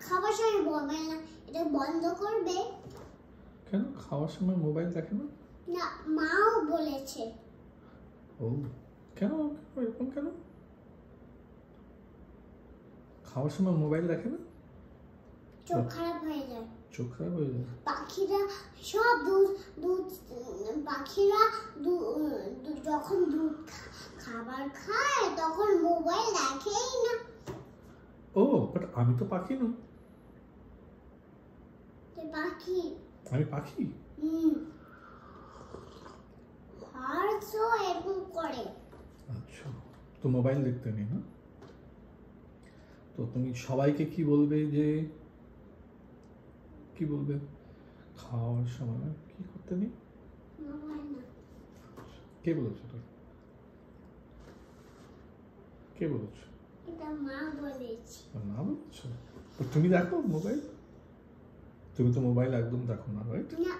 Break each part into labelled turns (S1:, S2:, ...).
S1: খাবার সময় মোবাইল না, এটা বন্ধ করবে।
S2: কেন খাওয়ার সময় মোবাইল দেখে না?
S1: না, মাও বলেছে।
S2: ও কেন এরকম কেন? খাওয়ার সময় মোবাইল দেখে না?
S1: চোখ খারাপ হয়ে যায়।
S2: চোখ খারাপ হয়ে যায়।
S1: পাখিরা সব দুধ দুধ পাখিরা যখন দুধ খাবার খায় তখন মোবাইল দেখেই না।
S2: ও বাট আমি তো পাখি না।
S1: তুই পাখি।
S2: আমি পাখি?
S1: হার্টসও এরকম করে।
S2: আচ্ছা, তো মোবাইল দেখতে নেই না? তো তুমি সবাইকে কি বলবে যে কি বলবে খাওয়ার সময় কি করতে নেই?
S1: মোবাইল না।
S2: কে বলেছে তো? কে বলেছে?
S1: এটা মা বলেছে।
S2: না বলেছে? তো তুমি দেখো মোবাইল? তুমি তো মোবাইল একদম দেখো না, রাইট?
S1: না,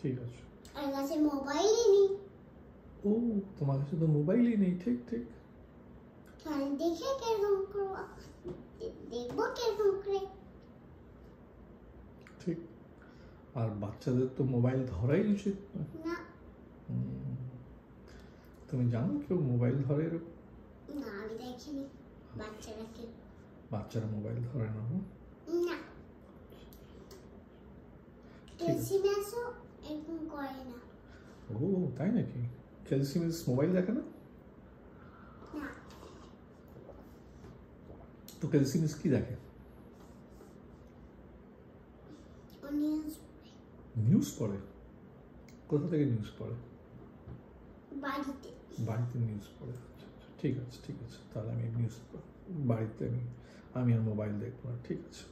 S2: ঠিক আছে।
S1: আর কাছে মোবাইলই নেই।
S2: ও তোমার কাছে তো মোবাইলই নেই, ঠিক ঠিক।
S1: আমি দেখে কিরকম করবো, দেখবো কিরকম করে।
S2: ঠিক। আর বাচ্চাদের তো মোবাইল ধরাই উচিত না।
S1: না।
S2: তুমি জানো কেউ মোবাইল ধরে এরকম?
S1: না, আমি দেখিনি বাচ্চারাকে।
S2: বাচ্চারা মোবাইল ধরে না?
S1: না, ক্যালসিমাসও এরকম করে না।
S2: ও তাই নাকি? ক্যালসি মিস মোবাইল দেখে না?
S1: না,
S2: তো ক্যালসি মিস কি দেখে?
S1: ও নিউজ
S2: নিউজ পড়ে? কোথা থেকে নিউজ পড়ে?
S1: বাড়িতে।
S2: বাড়িতে নিউজ পড়ে? আচ্ছা, ঠিক আছে ঠিক আছে, তাহলে আমি নিউজ বাড়িতে আমি আর মোবাইল দেখবো না, ঠিক আছে।